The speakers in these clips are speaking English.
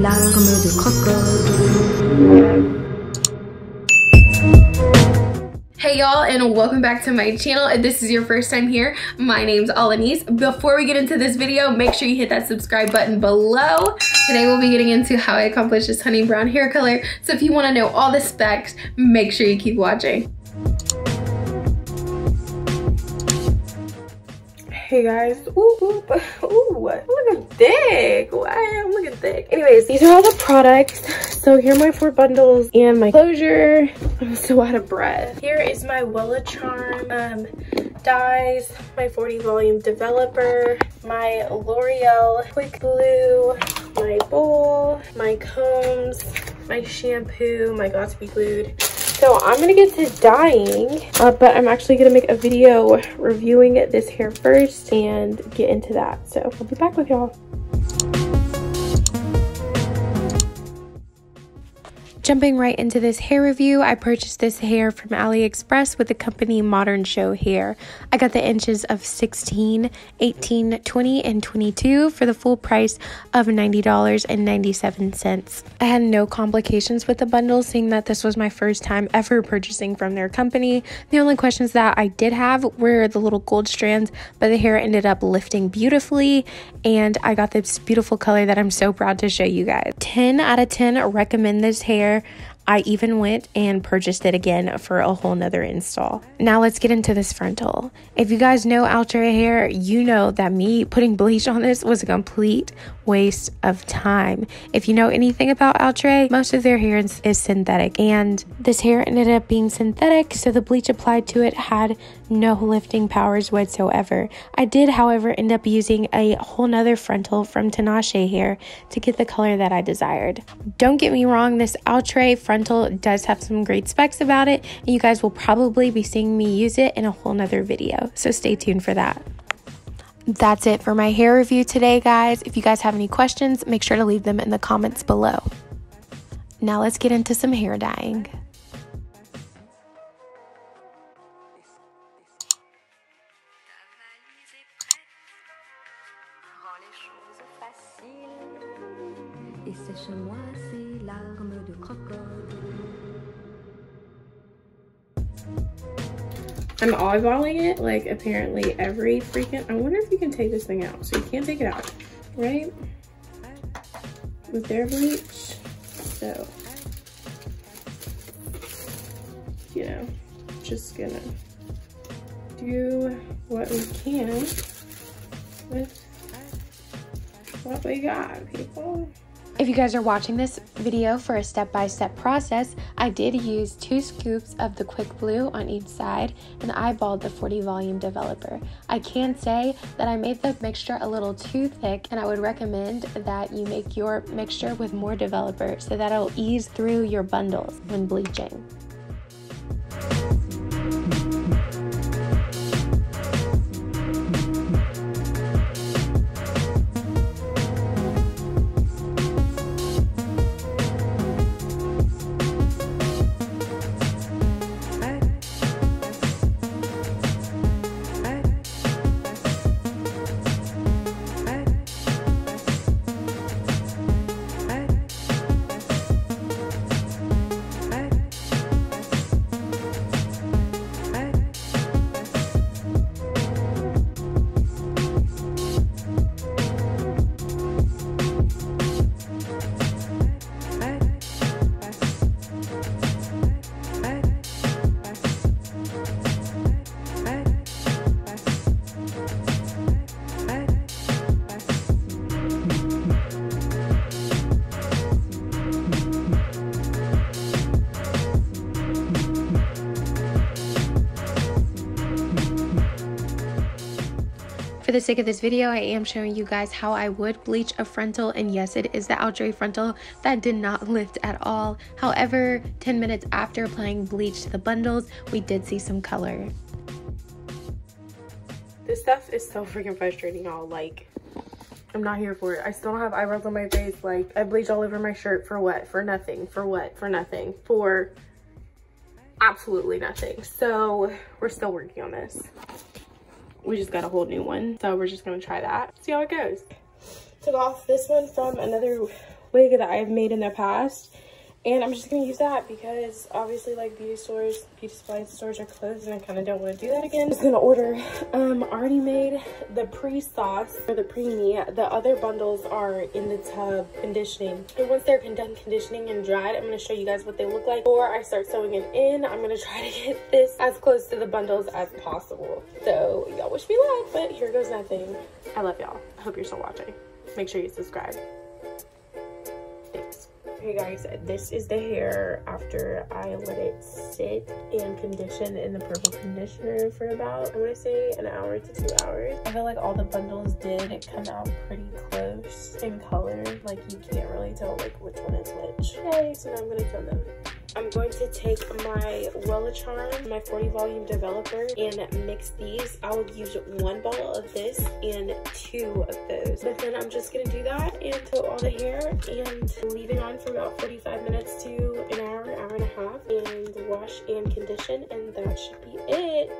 larmes de crocodile. Hey y'all, and welcome back to my channel. If this is your first time here, my name's Olineece. Before we get into this video, make sure you hit that subscribe button below. Today we'll be getting into how I accomplished this honey brown hair color. So if you want to know all the specs, make sure you keep watching. Hey guys, ooh, I'm looking thick. Why I'm looking thick? Anyways, these are all the products. So here are my 4 bundles and my closure. I'm so out of breath. Here is my Wella Charm dyes, my 40 volume developer, my L'Oreal Quick Glue, my bowl, my combs, my shampoo, my got to be glued. So I'm gonna get to dyeing, but I'm actually gonna make a video reviewing this hair first and get into that. So I'll be back with y'all. Jumping right into this hair review, I purchased this hair from AliExpress with the company Modern Show Hair. I got the inches of 16, 18, 20, and 22 for the full price of $90.97. I had no complications with the bundle, seeing that this was my first time ever purchasing from their company. The only questions that I did have were the little gold strands, but the hair ended up lifting beautifully, and I got this beautiful color that I'm so proud to show you guys. 10 out of 10 recommend this hair. I even went and purchased it again for a whole nother install. Now let's get into this frontal. If you guys know Outre hair, you know that me putting bleach on this was a complete waste of time. If you know anything about Outre, most of their hair is synthetic, and this hair ended up being synthetic, so the bleach applied to it had no lifting powers whatsoever. I did, however, end up using a whole nother frontal from Tinashe Hair to get the color that I desired. Don't get me wrong, this Outre frontal does have some great specs about it, and you guys will probably be seeing me use it in a whole nother video, so stay tuned for that. That's it for my hair review today, guys. If you guys have any questions, make sure to leave them in the comments below. Now let's get into some hair dyeing. I'm eyeballing it like apparently every freaking, I wonder if you can take this thing out. So you can't take it out, right? With their bleach. So, you know, just gonna do what we can with what we got, people. If you guys are watching this video for a step-by-step process, I did use 2 scoops of the Quick Glue on each side and eyeballed the 40 volume developer. I can say that I made the mixture a little too thick, and I would recommend that you make your mixture with more developer so that it'll ease through your bundles when bleaching. For the sake of this video, I am showing you guys how I would bleach a frontal, and yes, it is the Outre frontal that did not lift at all. However, 10 minutes after applying bleach to the bundles, we did see some color. This stuff is so freaking frustrating, y'all. Like, I'm not here for it. I still don't have eyebrows on my face. Like, I bleached all over my shirt for what? For nothing. For what? For nothing. For absolutely nothing. So we're still working on this. We just got a whole new one, so we're just gonna try that, see how it goes. Took off this one from another wig that I've made in the past. And I'm just gonna use that because obviously like beauty supply stores are closed and I kind of don't want to do that again. I'm just gonna order. Already made the pre-sauce or the pre-meat. The other bundles are in the tub conditioning. And once they're done conditioning and dried, I'm gonna show you guys what they look like. Before I start sewing it in, I'm gonna try to get this as close to the bundles as possible. So y'all wish me luck, but here goes nothing. I love y'all. I hope you're still watching. Make sure you subscribe. Thanks. Hey guys, this is the hair after I let it sit and condition in the purple conditioner for about, I'm gonna say, an hour to 2 hours. I feel like all the bundles did come out pretty close in color. Like you can't really tell like which one is which. Okay, so now I'm gonna tone them. I'm going to take my Charm, my 40 volume developer, and mix these. I will use 1 ball of this and 2 of those. But then I'm just gonna do that and tow all the hair and leave it on for about 45 minutes to an hour, hour and a half, and wash and condition, and that should be it.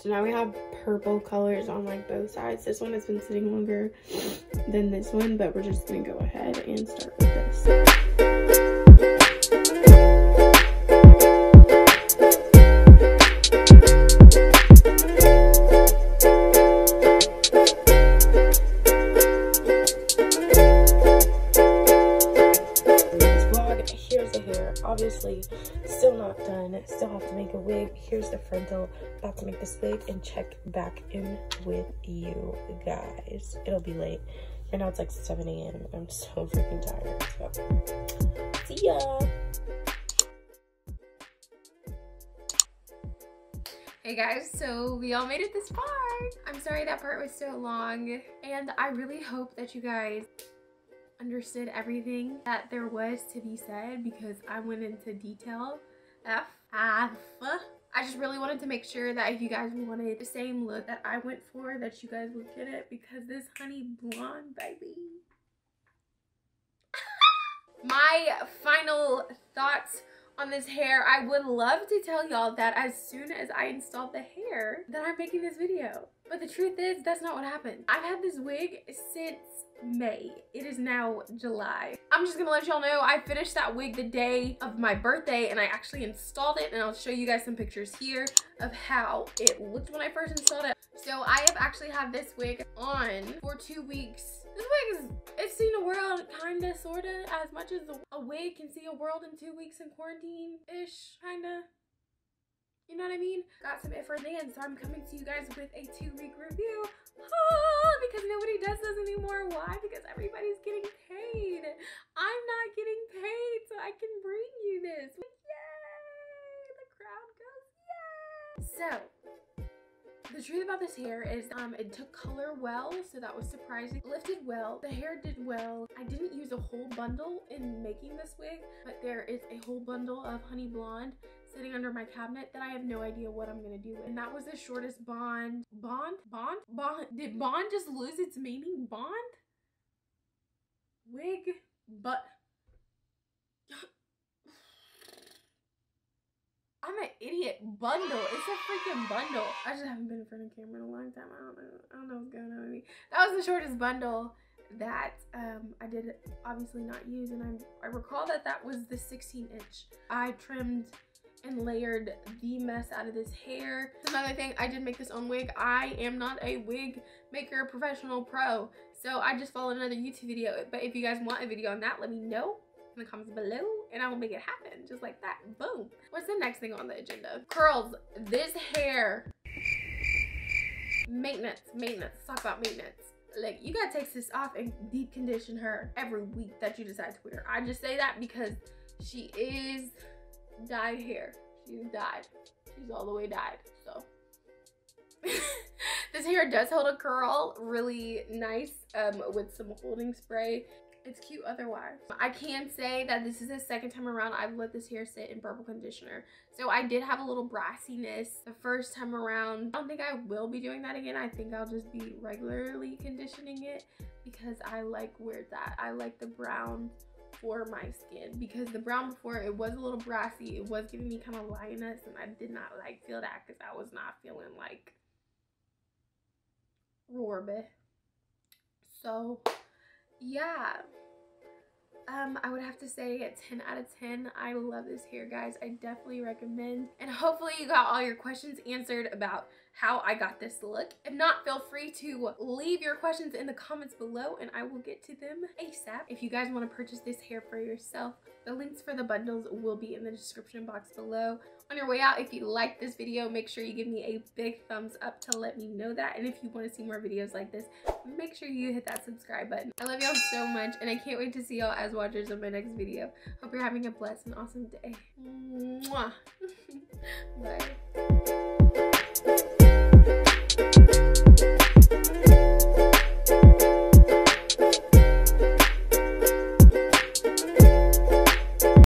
Now we have purple colors on like both sides. This one has been sitting longer than this one, but we're just gonna go ahead and start with this. Obviously still not done, still have to make a wig. Here's the frontal, about to make this wig and check back in with you guys. It'll be late right now. It's like 7 a.m. I'm so freaking tired, so see ya. Hey guys, so we all made it this far. I'm sorry that part was so long, and I really hope that you guys understood everything that there was to be said because I went into detail. I just really wanted to make sure that if you guys wanted the same look that I went for, that you guys would get it, because this honey blonde, baby. My final thoughts on this hair, I would love to tell y'all that as soon as I installed the hair that I'm making this video, but the truth is that's not what happened. I've had this wig since May. It is now July. I'm just gonna let y'all know I finished that wig the day of my birthday and I actually installed it, and I'll show you guys some pictures here of how it looked when I first installed it. So I have actually had this wig on for 2 weeks. This wig it's seen a world, kinda, sorta, as much as a wig can see a world in 2 weeks in quarantine-ish, kinda. You know what I mean? Got some it for then, so I'm coming to you guys with a 2-week review. Because nobody does this anymore. Why? Because everybody's getting paid. I'm not getting paid, so I can bring you this. Yay! The crowd goes, yay! So, the truth about this hair is it took color well, so that was surprising. Lifted well, the hair did well. I didn't use a whole bundle in making this wig, but there is a whole bundle of honey blonde sitting under my cabinet that I have no idea what I'm gonna do with. And that was the shortest bond. Did bond just lose its meaning? Bond? Wig? But I'm an idiot. Bundle. It's a freaking bundle. I just haven't been in front of camera in a long time. I don't know what's going on with me. That was the shortest bundle that I did obviously not use, and I recall that that was the 16-inch. I trimmed and layered the mess out of this hair. Another thing, I did make this own wig. I am not a wig maker professional pro, so I just followed another YouTube video. But if you guys want a video on that, let me know in the comments below and I will make it happen just like that. Boom. What's the next thing on the agenda? Curls. This hair, maintenance. Let's talk about maintenance. Like, you gotta take this off and deep condition her every week that you decide to wear. I just say that because she is dyed hair. She's dyed. She's all the way dyed. So this hair does hold a curl really nice with some holding spray It's cute otherwise. I can say that this is the second time around I've let this hair sit in purple conditioner. So I did have a little brassiness the first time around. I don't think I will be doing that again. I think I'll just be regularly conditioning it because I like where it's at. I like the brown for my skin, because the brown before, it was a little brassy. It was giving me kind of lioness, and I did not like feel that because I was not feeling like Rorbe. So yeah, I would have to say a 10 out of 10. I love this hair, guys. I definitely recommend. And hopefully you got all your questions answered about how I got this look. If not, feel free to leave your questions in the comments below and I will get to them ASAP. If you guys want to purchase this hair for yourself, the links for the bundles will be in the description box below. On your way out, if you like this video, make sure you give me a big thumbs up to let me know that. And if you want to see more videos like this, make sure you hit that subscribe button. I love y'all so much, and I can't wait to see y'all as watchers of my next video. Hope you're having a blessed and awesome day. Mwah. Bye.